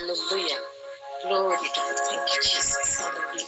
Hallelujah. Glory to God. Thank you, Jesus. Hallelujah.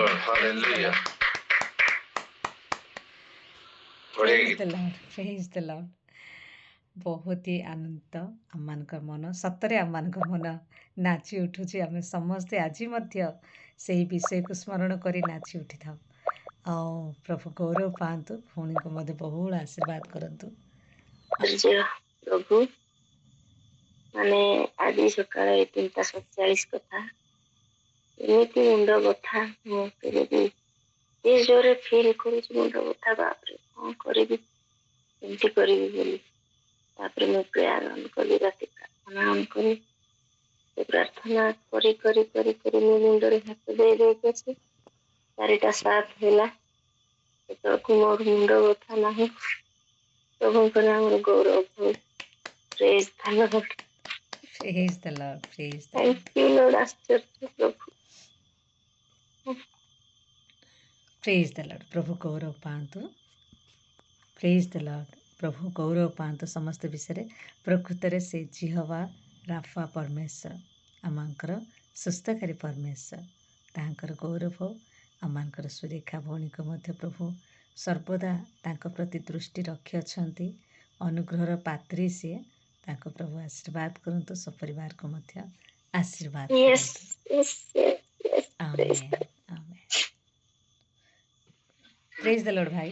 Lord. Hallelujah. Praise the Lord. Praise the Lord. बहुत ही आनंद आमମାନଙ୍କର ମନ ସତରେ ଆମମାନଙ୍କର ମନ ନାଚି ଉଠୁଛି। ଆମେ ସମସ୍ତେ ଆଜି ମଧ୍ୟ ସେହି ବିଷୟକୁ ସ୍ମରଣ କରି ନାଚି ଉଠିଥାଉ। ଆଉ ପ୍ରଭୁ ଗୌରବ ପାଆନ୍ତୁ। ଭଉଣୀଙ୍କୁ ମଧ୍ୟ ବହୁଳ ଆଶୀର୍ବାଦ କରନ୍ତୁ। ପ୍ରଭୁ ମାନେ ଆଜି ସକାଳେ 3:47 କଥା ଏମିତି ମୁଣ୍ଡ ବଥା ମୁଁ କେବେ ଏ ଜୋରେ ଫିଲ୍ କରୁଛି ମୁଣ୍ଡ ବଥା ବାପରେ କଣ କରିବି କେମିତି କରିବି ବୋଲି ତାପରେ ମୁଁ ପ୍ରେୟାର ଅନ୍ କଲି ରାତି ପ୍ରାର୍ଥନା ଅନ୍ କଲି ସେ ପ୍ରାର୍ଥନା କରି କରି କରି କରି ମୋ ମୁଣ୍ଡରେ ହାତ ଦେଇ ଦେଇକି ଅଛି 4:07 ହେଲା ସେତେବେଳକୁ ମୋର ମୁଣ୍ଡ ବଥା ନାହିଁ ପ୍ରଭୁଙ୍କ ନାମରେ ଗୌରବ ହଉ praise the lord Praise the Lord. Praise the Lord. Thank you lord आश्चर्य प्रभु Praise the Lord. ପ୍ରଭୁ ଗୌରବ ପାଆନ୍ତୁ। Praise the Lord. ପ୍ରଭୁ ଗୌରବ ପାଆନ୍ତୁ ସମସ୍ତ ବିଷୟରେ। ପ୍ରକୃତରେ ସେ ଜିହୋଭା ରାଫା ପରମେଶ୍ୱର ଆମଙ୍କର ସୁସ୍ଥକାରୀ ପରମେଶ୍ୱର ତାହାଙ୍କର ଗୌରବ ହଉ। ଆମମାନଙ୍କର ସୁରେଖା ଭଉଣୀକୁ ମଧ୍ୟ ପ୍ରଭୁ ସର୍ବଦା ତାଙ୍କ ପ୍ରତି ଦୃଷ୍ଟି ରଖିଅଛନ୍ତି। ଅନୁଗ୍ରହର ପାତ୍ରୀ ସିଏ। ତାଙ୍କୁ ପ୍ରଭୁ ଆଶୀର୍ବାଦ କରନ୍ତୁ। ସପରିବାରକୁ ମଧ୍ୟ ଆଶୀର୍ବାଦ यस କରନ୍ତୁ। यस यस ଆମେନ୍ ଆମେନ୍। ପ୍ରେଜ୍ ଦ ଲର୍ଡ ଭାଇ।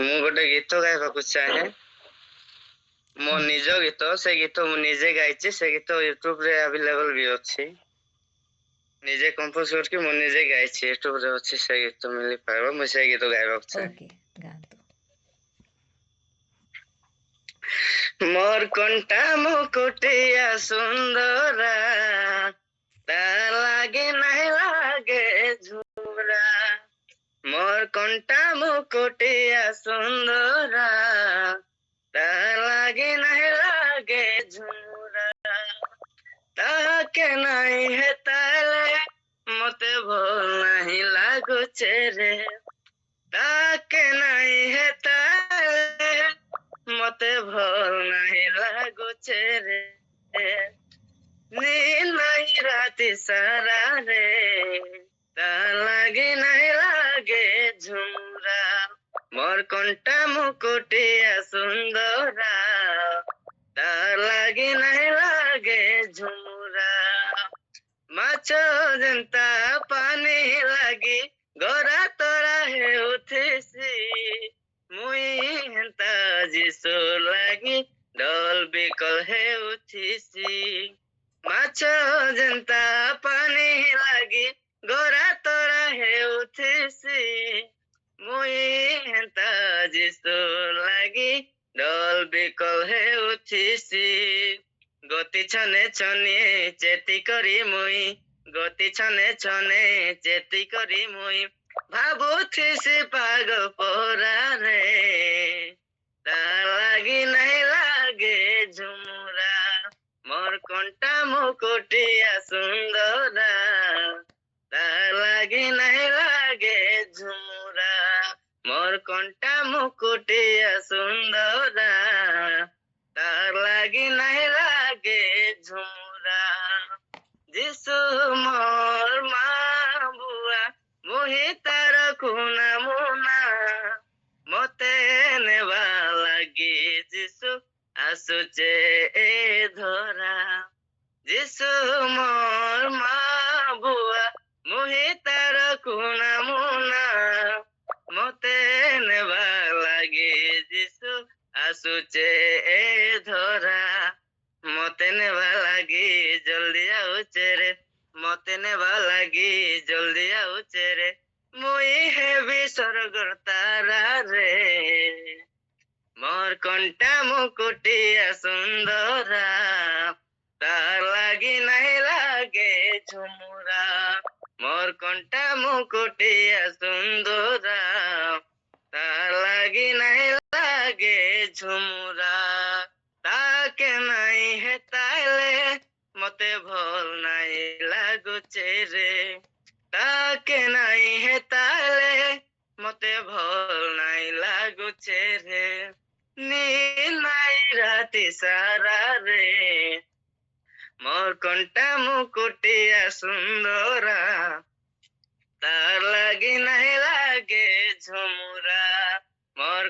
ମୁଁ ଗୋଟେ ଗୀତ ଗାଇବାକୁ ଚାହେଁ। ମୋ ନିଜ ଗୀତ, ସେ ଗୀତ ମୁଁ ନିଜେ ଗାଇଛି। ସେ ଗୀତ ୟୁଟ୍ୟୁବ ରେ ଆଭେଲେବଲ ବି ଅଛି। ନିଜେ କମ୍ପୋଜ କରିକି ମୁଁ ନିଜେ ଗାଇଛି। ୟୁଟ୍ୟୁବ ରେ ଅଛି ସେ ଗୀତ ମିଳିପାରିବ। ମୁଁ ସେ ଗୀତ ଗାଇବାକୁ ଚାହେଁ। ଓକେ ଗାଆନ୍ତୁ। मोर कंटा मुकुटिया सुंदरा ता लागे नहीं लागे झूरा मोर कंटा मुकुटिया सुंदरा ता लागे नहीं लागे झूरा ताके नहीं है ताले मते भल नहीं लागुचे रे ताके नहीं है ताले मते भल नहीं लागुचे रे नींद नहीं राती सारा रे ता लागे नहीं लागे झुमरा मोर कंटा मुकुटिया सुंदरा ता लागे नहीं लागे झुमरा माछो जनता पानी लागी गोरा तोरा है उठिसी मुई हेंता जिसो लागी डोल बिकल है उठिसी माछो जनता पानी लागी गोरा तोरा है उठिसी मुई हेंता जिसो लागी डोल बिकल है उठिसी गति छने छने चेती करी मुई गति छने छने चेती करी मुई भाबुथिसी पागल पोरा रे ता लागी नहीं लागे झुमुरा मोर कंटा मुकुटिया सुंदरा ता लागी नहीं लागे झुमुरा मोर कंटा मुकुटिया सुंदरा तार लागी नहीं लागे झुमुरा जिसु मोर माँ बुआ मुही तार खुना मुना मते नेवा लागी जिसु आसुचे ए धरा जिसु मोर माँ बुआ मुही तार खुना मुना मते नेवा लागी जिसु आसुचे ए धरा मते नेवा लागी जल्दी आउचे रे मते नेवा लागी जल्दी आउचे रे मुई हेबी स्वर्गर तारा रे मोर कंटा मुकुटिया सुंदरा तार लागी नहीं लागे झुमुरा मोर कंटा मुकुटिया सुंदरा तार लागी नहीं लागे झुमुरा ताके नहीं है ताले मते भल नहीं लागुचे रे ताके नहीं है ताले मते भल नहीं लागुचे रे नींद नहीं राती सारा रे मोर कंटा मुकुटिया सुंदरा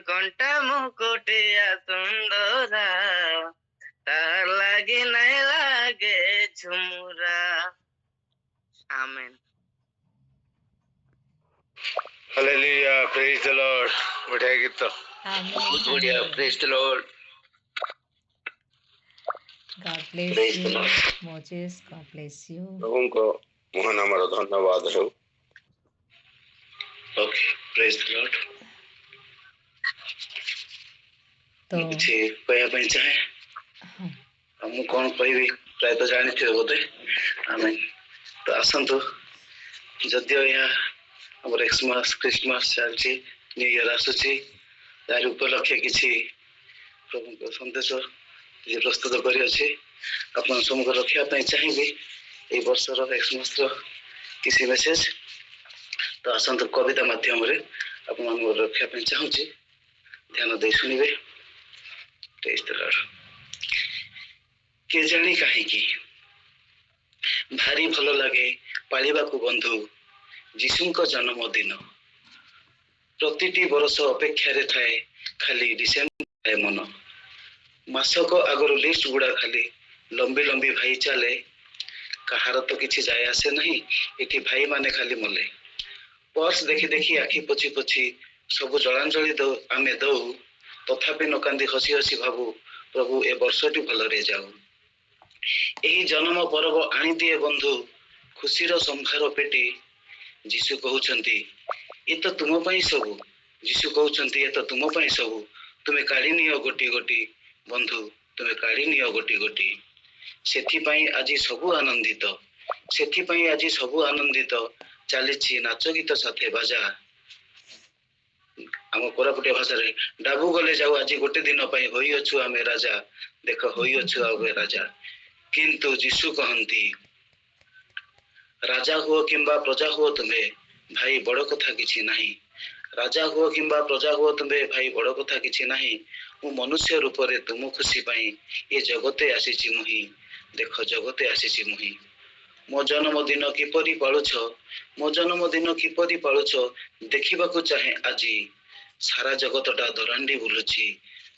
कंटा मुकुटिया सुंदरा तार लागी नहीं लागे झुमुरा। आमेन। हालेलुया, प्रेज द लॉर्ड। बढ़िया गीत, आमेन बहुत बढ़िया, आमेन praise the lord. God bless praise the you lord. Moses, god bless you. प्रभुको महान आमर धन्यवाद हो। Okay, praise the lord. तो କିଛି କହିବା ପାଇଁ ଚାହେଁ। हाँ ଆଉ ମୁଁ କଣ କହିବି ପ୍ରାୟତଃ ଜାଣିଥିବେ ବୋଧେ। ଆମେ ତ ଆସନ୍ତୁ, ଯଦିଓ ଏହା ଆମର ଖ୍ରୀଷ୍ଟମାସ ଚାଲିଛି, ନ୍ୟୁ ଇୟର ଆସୁଛି, ତାରି ଉପଲକ୍ଷେ କିଛି ପ୍ରଭୁଙ୍କ ସନ୍ଦେଶ ଯେ ପ୍ରସ୍ତୁତ କରିଅଛି ଆପଣଙ୍କ ସମ୍ମୁଖ ରଖିବା ପାଇଁ ଚାହିଁବି ଏଇ ବର୍ଷର ଖ୍ରୀଷ୍ଟମାସର କିଛି ମେସେଜ। ତ ଆସନ୍ତୁ, କବିତା ମାଧ୍ୟମରେ ଆପଣମାନଙ୍କୁ ରଖିବା ପାଇଁ ଚାହୁଁଛି, ଧ୍ୟାନ ଦେଇ ଶୁଣିବେ। କେଜାଣି କାହିଁକି ଭାରି ଭଲ ଲାଗେ ପାଳିବାକୁ ବନ୍ଧୁ ଯୀଶୁଙ୍କ ଜନ୍ମଦିନ। ପ୍ରତିଟି ବରଷ ଅପେକ୍ଷାରେ ଥାଏ ଖାଲି ଡିସେମ୍ବର ଥାଏ ମନ। ମାସକ ଆଗରୁ ଲିଷ୍ଟ ଗୁଡା ଖାଲି ଲମ୍ବି ଲମ୍ବି ଭାଇ ଚାଲେ। କାହାର ତ କିଛି ଯାଏ ଆସେ ନାହିଁ, ଏଠି ଭାଇମାନେ ଖାଲି ମଲେ। ପର୍ସ ଦେଖି ଦେଖି ଆଖି ପୋଛି ପୋଛି ସବୁ ଜଳାଞ୍ଜଳି ଆମେ ଦଉ। ତଥାପି ନ କାନ୍ଦି ହସି ହସି ଭାବୁ ପ୍ରଭୁ ଏ ବର୍ଷଟି ଭଲରେ ଯାଉ। ଏହି ଜନ୍ମ ପର୍ବ ଆଣିଦିଏ ବନ୍ଧୁ ଖୁସିର ସମ୍ଭାର ପେଟି। ଯୀଶୁ କହୁଛନ୍ତି ଏ ତ ତୁମ ପାଇଁ ସବୁ। ଯୀଶୁ କହୁଛନ୍ତି ଏ ତ ତୁମ ପାଇଁ ସବୁ। ତୁମେ କାଢି ନିଅ ଗୋଟି ଗୋଟି ବନ୍ଧୁ, ତୁମେ କାଢି ନିଅ ଗୋଟି ଗୋଟି। ସେଥିପାଇଁ ଆଜି ସବୁ ଆନନ୍ଦିତ, ସେଥିପାଇଁ ଆଜି ସବୁ ଆନନ୍ଦିତ। ଚାଲିଛି ନାଚ ଗୀତ ସାଥେ ବାଜା। ଆମ କୋରାପୁଟିଆ ଭାଷାରେ ଡାବୁ ଗଲେ ଯାଉ ଆଜି ଗୋଟେ ଦିନ ପାଇଁ ହୋଇଅଛୁ ଆମେ ରାଜା। ଦେଖ ହୋଇଅଛୁ ଆମେ ରାଜା। କିନ୍ତୁ ଯୀଶୁ କହନ୍ତି ରାଜା ହୁଅ କିମ୍ବା ପ୍ରଜା ହୁଅ ତୁମେ, ଭାଇ ବଡ କଥା କିଛି ନାହିଁ। ରାଜା ହୁଅ କିମ୍ବା ପ୍ରଜା ହୁଅ ତୁମେ, ଭାଇ ବଡ କଥା କିଛି ନାହିଁ। ମୁଁ ମନୁଷ୍ୟ ରୂପରେ ତୁମ ଖୁସି ପାଇଁ ଏ ଜଗତେ ଆସିଛି ମୁହିଁ। ଦେଖ ଜଗତେ ଆସିଛି ମୁହିଁ। ମୋ ଜନ୍ମଦିନ କିପରି ପାଳୁଛ, ମୋ ଜନ୍ମଦିନ କିପରି ପାଳୁଛ ଦେଖିବାକୁ ଚାହେଁ ଆଜି। ସାରା ଜଗତଟା ଦରାଣ୍ଡି ବୁଲୁଛି,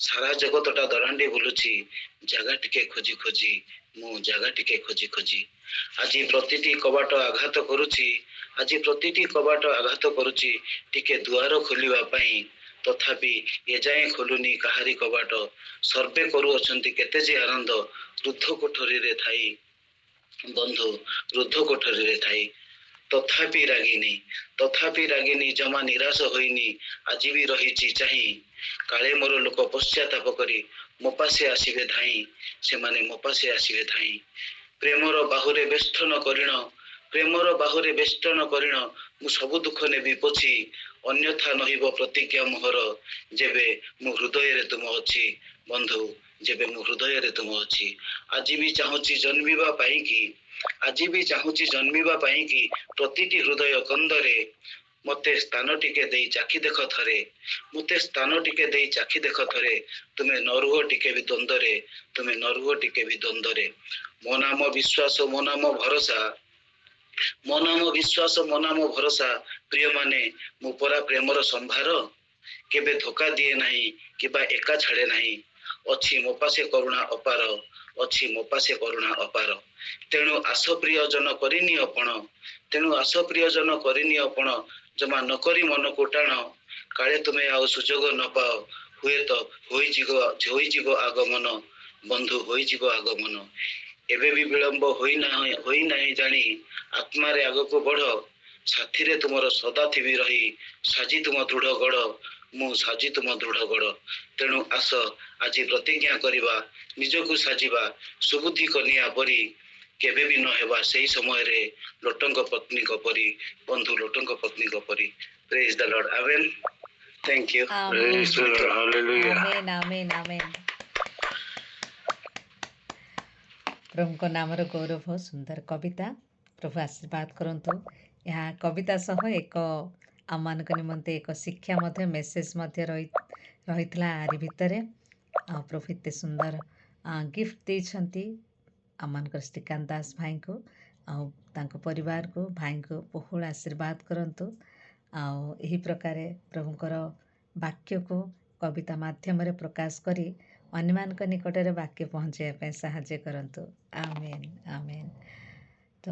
ସାରା ଜଗତଟା ଦରାଣ୍ଡି ବୁଲୁଛି। ଜାଗା ଟିକେ ଖୋଜି ଖୋଜି, ମୁଁ ଜାଗା ଟିକେ ଖୋଜି ଖୋଜି। ଆଜି ପ୍ରତିଟି କବାଟ ଆଘାତ କରୁଛି, ଆଜି ପ୍ରତିଟି କବାଟ ଆଘାତ କରୁଛି ଟିକେ ଦୁଆର ଖୋଲିବା ପାଇଁ। ତଥାପି ଏଯାଏଁ ଖୋଲୁନି କାହାରି କବାଟ। ସର୍ବେ କରୁଅଛନ୍ତି କେତେ ଯେ ଆନନ୍ଦ ରୁଦ୍ଧ କୋଠରୀରେ ଥାଇ ବନ୍ଧୁ, ରୁଦ୍ଧ କୋଠରୀରେ ଥାଇ। ତଥାପି ରାଗିନି, ତଥାପି ରାଗିନି, ଜମା ନିରାଶ ହୋଇନି। ଆଜି ବି ରହିଛି ଚାହିଁ, କାଳେ ମୋର ଲୋକ ପଶ୍ଚାତାପ କରି ମୋ ପାଶେ ଆସିବେ ଧାଇଁ। ସେମାନେ ମୋ ପାଶେ ଆସିବେ ଧାଇଁ। ପ୍ରେମର ବାହୁରେ ବେଷ୍ଟନ କରିଣ, ପ୍ରେମର ବାହୁରେ ବେଷ୍ଟନ କରିଣ। ମୁଁ ସବୁ ଦୁଃଖ ନେବି ପୋଛି, ଅନ୍ୟଥା ନହିବ ପ୍ରତିଜ୍ଞା ମୋହର। ଯେବେ ମୁଁ ହୃଦୟରେ ତୁମ ଅଛି ବନ୍ଧୁ, ଯେବେ ମୁଁ ହୃଦୟରେ ତୁମ ଅଛି। ଆଜି ବି ଚାହୁଁଛି ଜନ୍ମିବା ପାଇଁକି, ଆଜି ବି ଚାହୁଁଛି ଜନ୍ମିବା ପାଇଁକି ପ୍ରତିଟି ହୃଦୟ କନ୍ଦରେ। ମତେ ସ୍ଥାନ ଟିକେ ଦେଇ ଚାଖି ଦେଖ ଥରେ, ମତେ ସ୍ଥାନ ଟିକେ ଦେଇ ଚାଖି ଦେଖ ଥରେ। ତୁମେ ନ ରୁହ ଟିକେ ବି ଦ୍ୱନ୍ଦ୍ୱରେ, ତୁମେ ନ ରୁହ ଟିକେ ବି ଦ୍ୱନ୍ଦ୍ୱରେ। ମୋ ନାମ ବିଶ୍ୱାସ, ମୋ ନାମ ଭରସା, ମୋ ନାମ ବିଶ୍ୱାସ, ମୋ ନାମ ଭରସା। ପ୍ରିୟମାନେ ମୁଁ ପରା ପ୍ରେମର ସମ୍ଭାର, କେବେ ଧୋକା ଦିଏ ନାହିଁ କିମ୍ବା ଏକା ଛାଡେ ନାହିଁ। ଅଛି ମୋ ପାଶେ କରୁଣା ଅପାର, ଅଛି ମୋ ପାଶେ କରୁଣା ଅପାର। ତେଣୁ ଆସ ପ୍ରିୟଜନ କରିନିଅ ପଣ, ତେଣୁ ଆସ ପ୍ରିୟଜନ କରିନିଅ ପଣ। ଜମା ନକରି ମନକୁ ଟାଣ, କାଳେ ତୁମେ ଆଉ ସୁଯୋଗ ନ ପାଅ। ହୁଏତ ହୋଇଯିବ ଆଗମନ ବନ୍ଧୁ, ହୋଇଯିବ ଆଗମନ। ଏବେ ବି ବିଳମ୍ବ ହୋଇନାହିଁ ଜାଣି ଆତ୍ମାରେ ଆଗକୁ ବଢ। ସାଥିରେ ତୁମର ସଦା ଥିବି ରହି, ସାଜି ତୁମ ଦୃଢ ଗଡ଼, ମୁଁ ସାଜି ତୁମ ଦୃଢ ଗଡ଼। ତେଣୁ ଆସ ଆଜି ପ୍ରତିଜ୍ଞା କରିବା, ନିଜକୁ ସାଜିବା ସୁବୁଦ୍ଧି କନିଆ ପରି। କେବେ ବି ନ ହେବା ସେଇ ସମୟରେ ଲୋଟଙ୍କ ପତ୍ନୀଙ୍କ ପରି ବନ୍ଧୁ, ଲୋଟଙ୍କ ପତ୍ନୀଙ୍କ ପରି। Praise the lord. ଆମେନ୍। Thank you. आमेन ହାଲେଲୁୟା। आमेन आमेन आमेन। ପ୍ରଭୁଙ୍କ ନାମର ଗୌରବ। ସୁନ୍ଦର କବିତା, ପ୍ରଭୁ ଆଶୀର୍ବାଦ କରନ୍ତୁ। ଏହା କବିତା ସହ ଏକ ଆମମାନଙ୍କ ନିମନ୍ତେ ଏକ ଶିକ୍ଷା ମଧ୍ୟ, ମେସେଜ ମଧ୍ୟ ରହିଥିଲା ଆରି ଭିତରେ। ଆଉ ପ୍ରଭୁ ଏତେ ସୁନ୍ଦର ଗିଫ୍ଟ ଦେଇଛନ୍ତି ଆମମାନଙ୍କର ଶ୍ରୀକାନ୍ତ ଦାସ ଭାଇଙ୍କୁ ଆଉ ତାଙ୍କ ପରିବାରକୁ, ଭାଇଙ୍କୁ ବହୁଳ ଆଶୀର୍ବାଦ କରନ୍ତୁ। ଆଉ ଏହି ପ୍ରକାରେ ପ୍ରଭୁଙ୍କର ବାକ୍ୟକୁ କବିତା ମାଧ୍ୟମରେ ପ୍ରକାଶ କରି ଅନ୍ୟମାନଙ୍କ ନିକଟରେ ବାକ୍ୟ ପହଞ୍ଚାଇବା ପାଇଁ ସାହାଯ୍ୟ କରନ୍ତୁ। ଆମେନ୍ ଆମେନ୍। ତ